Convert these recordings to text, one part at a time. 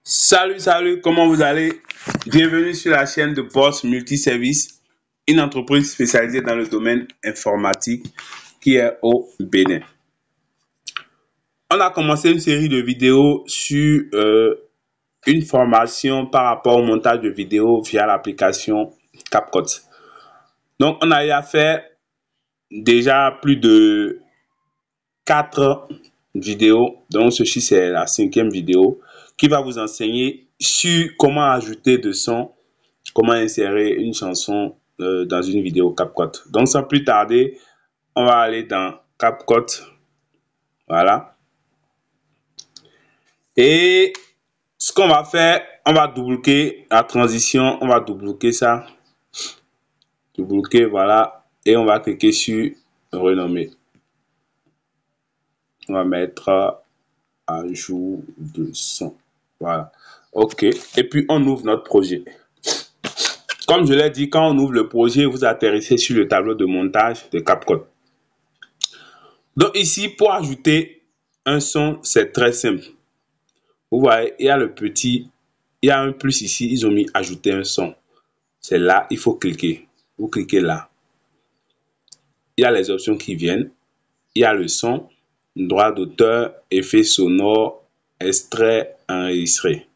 Salut, comment vous allez? Bienvenue sur la chaîne de Boss Multiservice, une entreprise spécialisée dans le domaine informatique qui est au Bénin. On a commencé une série de vidéos sur une formation par rapport au montage de vidéos via l'application CapCut. Donc, on a fait déjà plus de 4 vidéos. Donc, ceci, c'est la 5e vidéo qui va vous enseigner sur comment ajouter de son, comment insérer une chanson dans une vidéo CapCut. Donc, sans plus tarder, on va aller dans CapCut. Voilà. Et ce qu'on va faire, on va double-cliquer la transition, on va double-cliquer ça. Double-cliquer, voilà. Et on va cliquer sur renommer. On va mettre ajout de son. Voilà. OK. Et puis, on ouvre notre projet. Comme je l'ai dit, quand on ouvre le projet, vous atterrissez sur le tableau de montage de CapCut. Donc ici, pour ajouter un son, c'est très simple. Vous voyez, il y a le petit, il y a un plus ici, ils ont mis ajouter un son. C'est là, il faut cliquer. Vous cliquez là. Il y a les options qui viennent. Il y a le son, droit d'auteur, effet sonore, extrait, enregistré.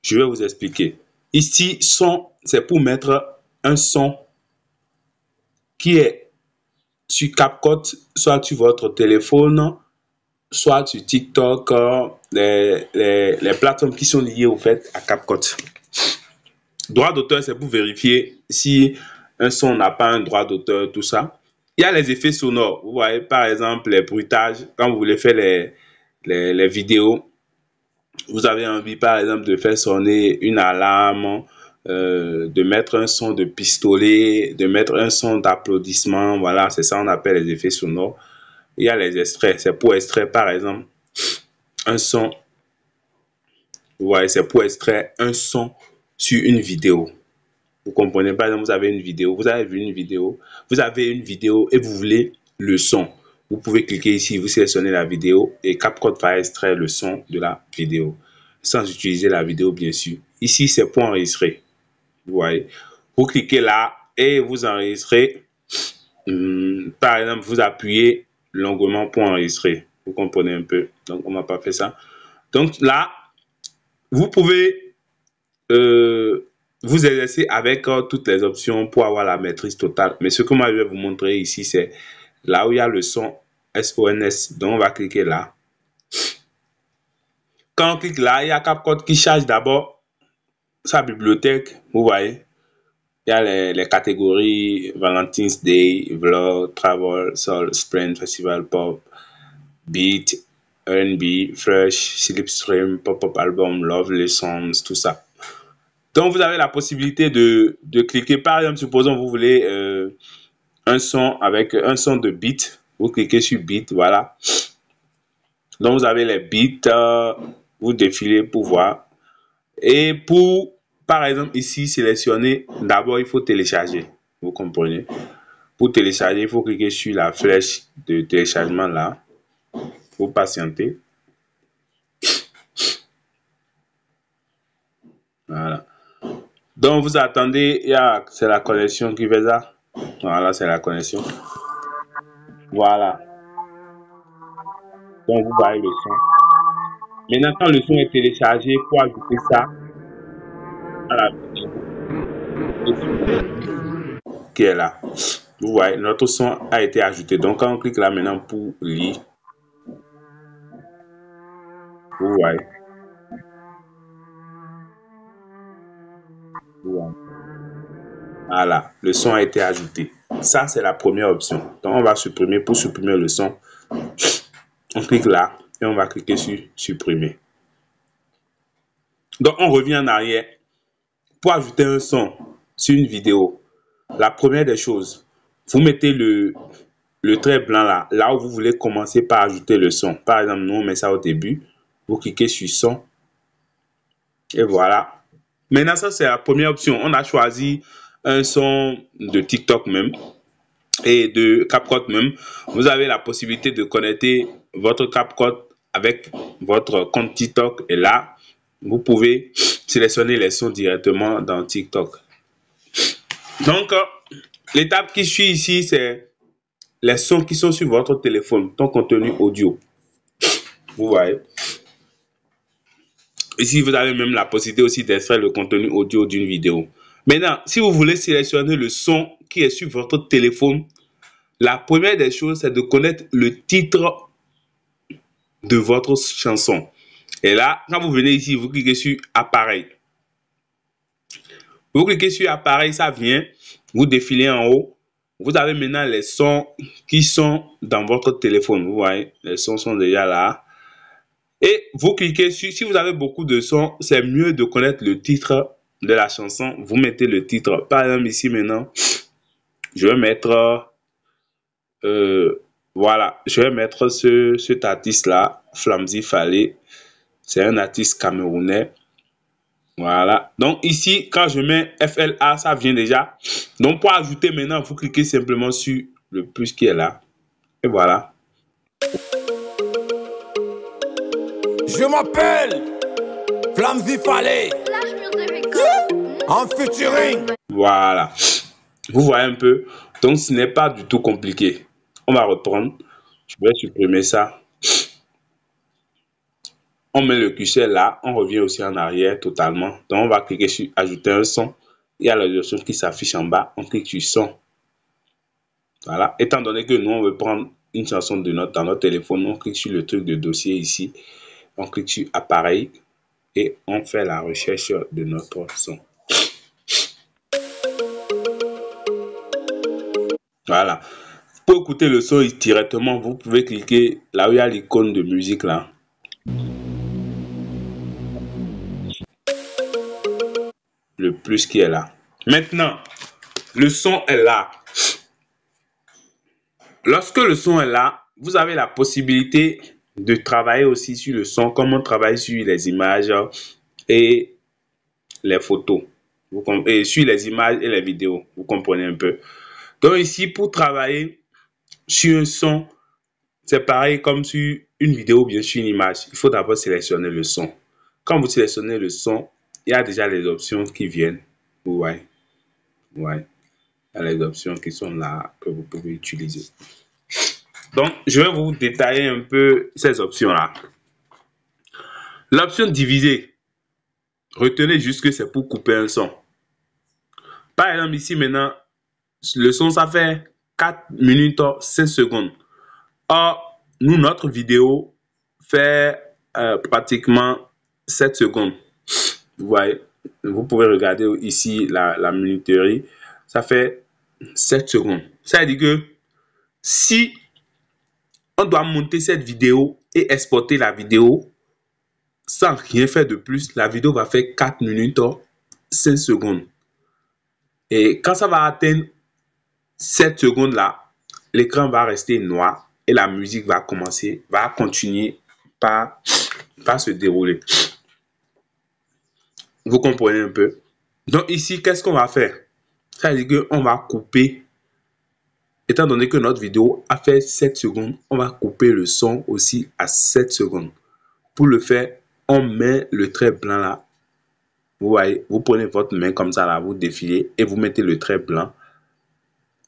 Je vais vous expliquer. Ici, son, c'est pour mettre un son qui est sur CapCut, soit sur votre téléphone, soit sur TikTok, les plateformes qui sont liées au fait à CapCut. Droit d'auteur, c'est pour vérifier si un son n'a pas un droit d'auteur, tout ça. Il y a les effets sonores. Vous voyez, par exemple, les bruitages. Quand vous voulez faire les vidéos, vous avez envie, par exemple, de faire sonner une alarme, de mettre un son de pistolet, de mettre un son d'applaudissement. Voilà, c'est ça qu'on appelle les effets sonores. Il y a les extraits. C'est pour extraire, par exemple, un son. Vous voyez, c'est pour extraire un son sur une vidéo. Vous comprenez? Par exemple, vous avez une vidéo, vous avez vu une vidéo, vous avez une vidéo et vous voulez le son. Vous pouvez cliquer ici, vous sélectionnez la vidéo et CapCut va extraire le son de la vidéo sans utiliser la vidéo, bien sûr. Ici, c'est pour enregistrer. Vous voyez, vous cliquez là et vous enregistrez. Par exemple, vous appuyez longuement pour enregistrer. Vous comprenez un peu? Donc, on n'a pas fait ça. Donc là, vous pouvez vous exercer avec toutes les options pour avoir la maîtrise totale. Mais ce que moi je vais vous montrer ici, c'est là où il y a le son SONS. Donc on va cliquer là. Quand on clique là, il y a CapCut qui charge d'abord sa bibliothèque. Vous voyez, il y a les catégories Valentine's Day, Vlog, Travel, Soul, Sprint, Festival, Pop, Beat, R&B, Fresh, Slipstream, Pop-Up Album, Love, Lessons, tout ça. Donc, vous avez la possibilité de cliquer. Par exemple, supposons vous voulez un son avec un son de beat. Vous cliquez sur beat, voilà. Donc, vous avez les beats. Vous défilez pour voir. Et pour, par exemple, ici, sélectionner, d'abord, il faut télécharger. Vous comprenez? Pour télécharger, il faut cliquer sur la flèche de téléchargement là. Vous patientez. Voilà. Donc, vous attendez, c'est la connexion qui fait ça. Voilà, c'est la connexion. Voilà. Donc, vous voyez le son. Maintenant, quand le son est téléchargé, il faut ajouter ça à la vidéo qui est là. Vous voyez, notre son a été ajouté. Donc, quand on clique là maintenant pour lire, vous voyez. Voilà, le son a été ajouté. Ça, c'est la première option. Donc, on va supprimer. Pour supprimer le son, on clique là et on va cliquer sur supprimer. Donc, on revient en arrière. Pour ajouter un son sur une vidéo, la première des choses, vous mettez le trait blanc là où vous voulez commencer par ajouter le son. Par exemple, nous, on met ça au début. Vous cliquez sur son. Et voilà. Maintenant, ça, c'est la première option. On a choisi un son de TikTok même et de CapCut même. Vous avez la possibilité de connecter votre CapCut avec votre compte TikTok. Et là, vous pouvez sélectionner les sons directement dans TikTok. Donc, l'étape qui suit ici, c'est les sons qui sont sur votre téléphone, ton contenu audio. Vous voyez. Ici, vous avez même la possibilité aussi d'extraire le contenu audio d'une vidéo. Maintenant, si vous voulez sélectionner le son qui est sur votre téléphone, la première des choses, c'est de connaître le titre de votre chanson. Et là, quand vous venez ici, vous cliquez sur appareil. Vous cliquez sur appareil, ça vient, vous défilez en haut. Vous avez maintenant les sons qui sont dans votre téléphone. Vous voyez, les sons sont déjà là. Et vous cliquez sur, si vous avez beaucoup de sons, c'est mieux de connaître le titre de la chanson. Vous mettez le titre. Par exemple, ici maintenant, je vais mettre, voilà, je vais mettre cet artiste-là, Flamzy Fallé. C'est un artiste camerounais. Voilà. Donc ici, quand je mets FLA, ça vient déjà. Donc pour ajouter maintenant, vous cliquez simplement sur le plus qui est là. Et voilà. Je m'appelle Flamzy Fallé. En featuring. Voilà. Vous voyez un peu. Donc ce n'est pas du tout compliqué. On va reprendre. Je vais supprimer ça. On met le curseur là. On revient aussi en arrière totalement. Donc on va cliquer sur ajouter un son. Il y a la option qui s'affiche en bas. On clique sur son. Voilà. Étant donné que nous, on veut prendre une chanson dans notre téléphone, on clique sur le truc de dossier ici. On clique sur appareil et on fait la recherche de notre son. Voilà. Pour écouter le son directement, vous pouvez cliquer là où il y a l'icône de musique là. Le plus qui est là. Maintenant, le son est là. Lorsque le son est là, vous avez la possibilité de travailler aussi sur le son, comme on travaille sur les images et les photos. Et sur les images et les vidéos. Vous comprenez un peu. Donc ici, pour travailler sur un son, c'est pareil comme sur une vidéo ou bien sur une image. Il faut d'abord sélectionner le son. Quand vous sélectionnez le son, il y a déjà les options qui viennent. Vous voyez. Ouais. Il y a les options qui sont là que vous pouvez utiliser. Donc, je vais vous détailler un peu ces options-là. L'option diviser. Retenez juste que c'est pour couper un son. Par exemple, ici maintenant, le son, ça fait 4 minutes 5 secondes. Or, nous, notre vidéo fait pratiquement 7 secondes. Vous voyez, vous pouvez regarder ici la minuterie. Ça fait 7 secondes. Ça veut dire que si on doit monter cette vidéo et exporter la vidéo sans rien faire de plus, la vidéo va faire 4 minutes 5 secondes. Et quand ça va atteindre 7 secondes là, l'écran va rester noir et la musique va continuer par se dérouler. Vous comprenez un peu? Donc ici, qu'est-ce qu'on va faire? Ça veut dire qu'on va couper. Étant donné que notre vidéo a fait 7 secondes, on va couper le son aussi à 7 secondes. Pour le faire, on met le trait blanc là. Vous voyez, vous prenez votre main comme ça là, vous défilez et vous mettez le trait blanc.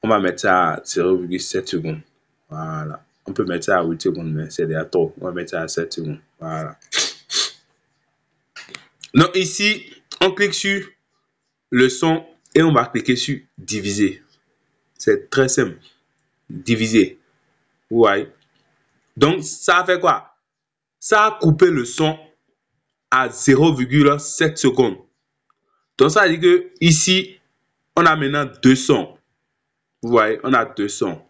On va mettre ça à 0,7 secondes. Voilà. On peut mettre ça à 8 secondes, mais c'est déjà trop. On va mettre ça à 7 secondes. Voilà. Donc ici, on clique sur le son et on va cliquer sur diviser. C'est très simple. Diviser. Vous voyez. Donc ça a fait quoi? Ça a coupé le son à 0,7 secondes. Donc ça veut dire que ici, on a maintenant 2 sons. Vous voyez, on a 2 sons.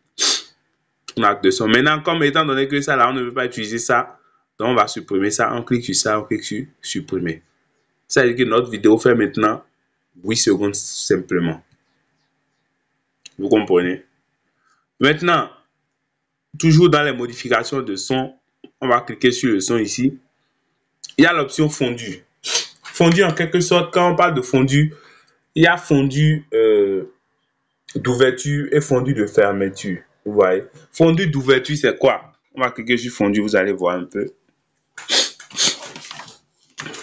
On a 2 sons. Maintenant, comme étant donné que ça là, on ne veut pas utiliser ça, donc on va supprimer ça. On clique sur ça, on clique sur supprimer. Ça veut dire que notre vidéo fait maintenant 8 secondes simplement. Vous comprenez? Maintenant, toujours dans les modifications de son, on va cliquer sur le son ici. Il y a l'option fondu. Fondu en quelque sorte, quand on parle de fondu, il y a fondu d'ouverture et fondu de fermeture. Vous voyez. Fondu d'ouverture, c'est quoi? On va cliquer sur fondu, vous allez voir un peu.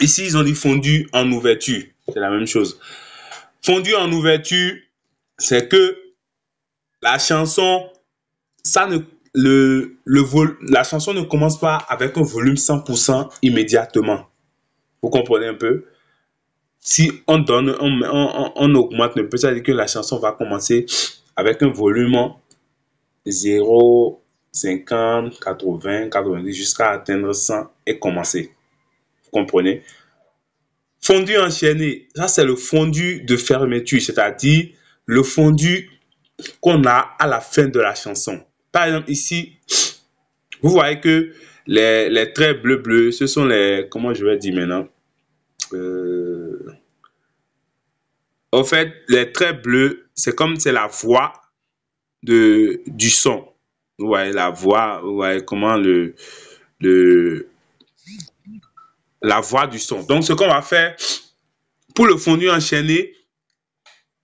Ici, ils ont dit fondu en ouverture. C'est la même chose. Fondu en ouverture, c'est que la chanson, la chanson ne commence pas avec un volume 100% immédiatement. Vous comprenez un peu? Si on donne, on augmente un peu, ça veut dire que la chanson va commencer avec un volume 0, 50, 80, 90 jusqu'à atteindre 100 et commencer. Vous comprenez? Fondu enchaîné, ça c'est le fondu de fermeture, c'est-à-dire le fondu qu'on a à la fin de la chanson. Par exemple, ici, vous voyez que les traits bleus, ce sont les... Comment je vais dire maintenant? En fait, les traits bleus, c'est comme c'est la voix du son. Vous voyez la voix, vous voyez comment la voix du son. Donc, ce qu'on va faire pour le fondu enchaîné,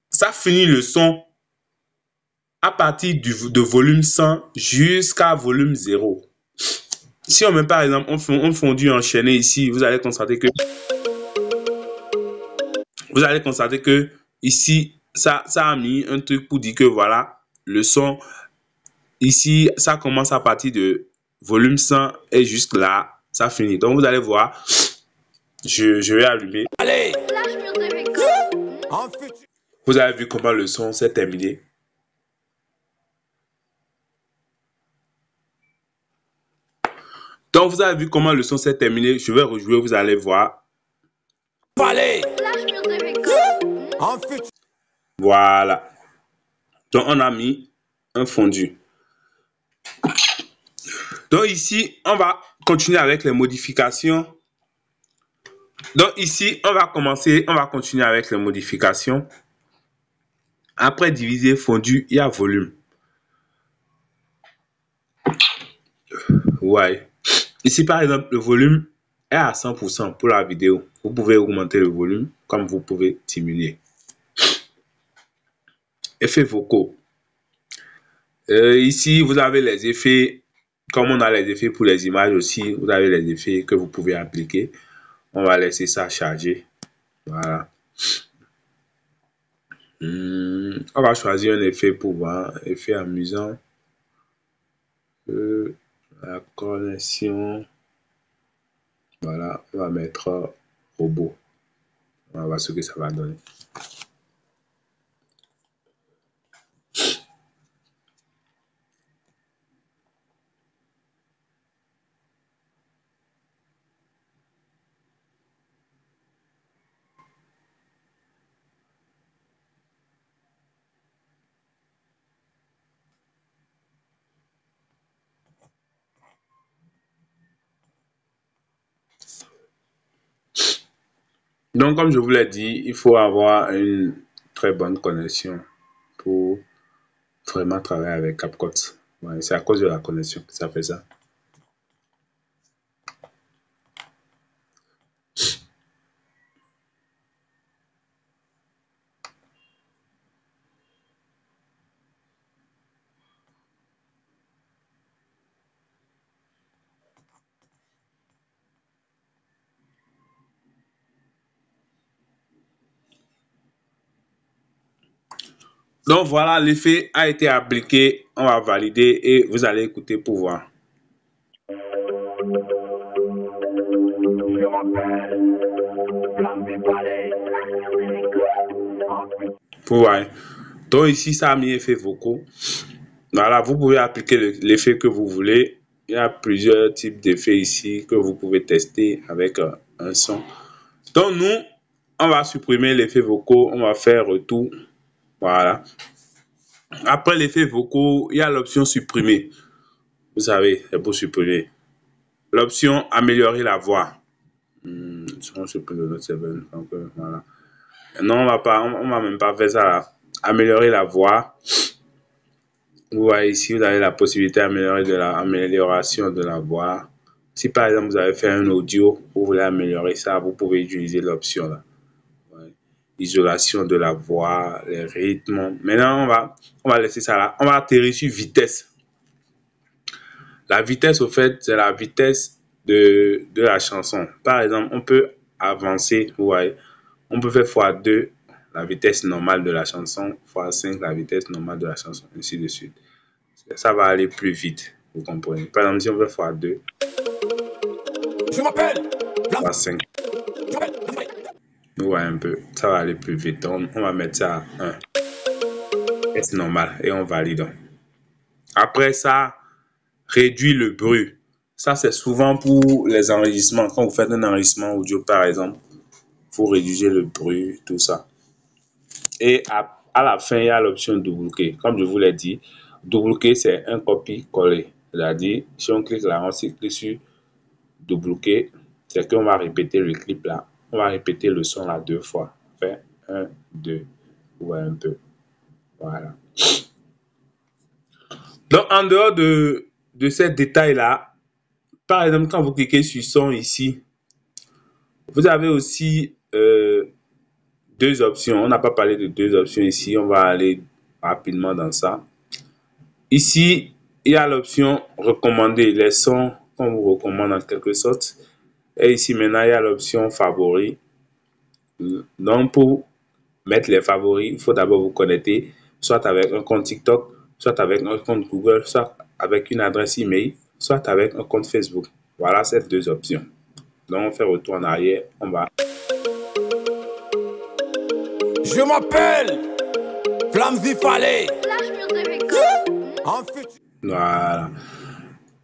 ça finit le son à partir de volume 100 jusqu'à volume 0. Si on met par exemple un fondu enchaîné ici, vous allez constater que ici, ça a mis un truc pour dire que voilà, le son, ici, ça commence à partir de volume 100 et jusque là, ça finit. Donc, vous allez voir, je vais allumer. Allez. Vous avez vu comment le son s'est terminé. Donc, vous avez vu comment le son s'est terminé. Je vais rejouer, vous allez voir. Allez. Voilà. Donc, on a mis un fondu. Donc, ici, on va continuer avec les modifications. Donc, ici, on va continuer avec les modifications. Après diviser fondu, il y a volume. Ouais. Ici, par exemple, le volume est à 100% pour la vidéo. Vous pouvez augmenter le volume comme vous pouvez diminuer. Effets vocaux. Ici, vous avez les effets. Comme on a les effets pour les images aussi, vous avez les effets que vous pouvez appliquer. On va laisser ça charger. Voilà. On va choisir un effet pour voir. Effet amusant. La connexion. Voilà, on va mettre robot. On va voir ce que ça va donner. Donc, comme je vous l'ai dit, il faut avoir une très bonne connexion pour vraiment travailler avec CapCut. Ouais, c'est à cause de la connexion que ça fait ça. Donc voilà, l'effet a été appliqué, on va valider et vous allez écouter pour voir. Pour voir. Donc ici, ça a mis effet vocaux. Voilà, vous pouvez appliquer l'effet que vous voulez. Il y a plusieurs types d'effets ici que vous pouvez tester avec un son. Donc nous, on va supprimer l'effet vocaux, on va faire retour. Voilà. Après l'effet vocaux, il y a l'option supprimer. Vous savez, c'est pour supprimer. L'option améliorer la voix. On supprime le 7, donc voilà. Non, on va même pas faire ça là. Améliorer la voix. Vous voyez ici, vous avez la possibilité d'améliorer amélioration de la voix. Si par exemple vous avez fait un audio, vous voulez améliorer ça, vous pouvez utiliser l'option là. Ouais. Isolation de la voix, les rythmes. Maintenant, on va laisser ça là. On va atterrir sur vitesse. La vitesse, au fait, c'est la vitesse de la chanson. Par exemple, on peut avancer, vous voyez, on peut faire x2 la vitesse normale de la chanson, x5 la vitesse normale de la chanson, ainsi de suite. Ça va aller plus vite, vous comprenez. Par exemple, si on fait x2, Je m'appelle. x5, vous voyez un peu, ça va aller plus vite. Donc, on va mettre ça à 1. C'est normal et on valide. Après ça, réduit le bruit. Ça, c'est souvent pour les enregistrements. Quand vous faites un enregistrement audio, par exemple, vous réduisez le bruit, tout ça. Et à la fin, il y a l'option double-clic. Comme je vous l'ai dit, double-clic, c'est un copier-coller. C'est-à-dire, si on clique là, on clique sur double-clic, c'est qu'on va répéter le clip là. On va répéter le son là 2 fois. Fait 1, 2. Ouais, un peu. Voilà. Donc, en dehors de ces détails-là, par exemple, quand vous cliquez sur son ici, vous avez aussi 2 options. On n'a pas parlé de 2 options ici. On va aller rapidement dans ça. Ici, il y a l'option recommander les sons qu'on vous recommande en quelque sorte. Et ici, maintenant, il y a l'option favoris. Donc, pour mettre les favoris, il faut d'abord vous connecter, soit avec un compte TikTok, soit avec un compte Google, soit avec une adresse email, soit avec un compte Facebook. Voilà ces 2 options. Donc, on fait retour en arrière. On va. Je m'appelle Flamzy Fallé. Voilà.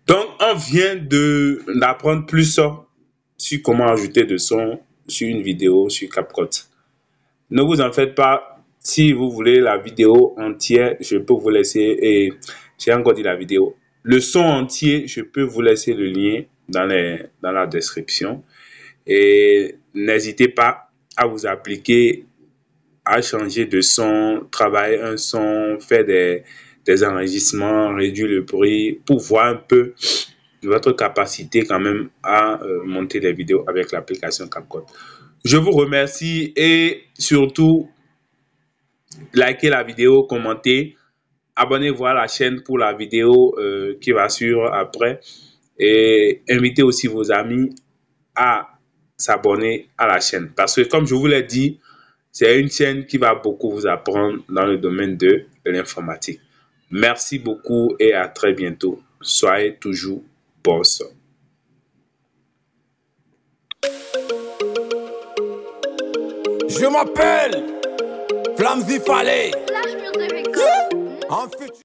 Donc, on vient d'apprendre plus sur comment ajouter de son sur une vidéo sur CapCut. Ne vous en faites pas. Si vous voulez la vidéo entière, je peux vous laisser, et j'ai encore dit la vidéo, le son entier, je peux vous laisser le lien dans la description. Et n'hésitez pas à vous appliquer, à changer de son, travailler un son, faire des enregistrements, réduire le bruit pour voir un peu de votre capacité quand même à monter les vidéos avec l'application CapCut. Je vous remercie et surtout, likez la vidéo, commentez, abonnez-vous à la chaîne pour la vidéo qui va suivre après et invitez aussi vos amis à s'abonner à la chaîne parce que comme je vous l'ai dit, c'est une chaîne qui va beaucoup vous apprendre dans le domaine de l'informatique. Merci beaucoup et à très bientôt. Soyez toujours boss. Je m'appelle Flamzy Fallé. En futur.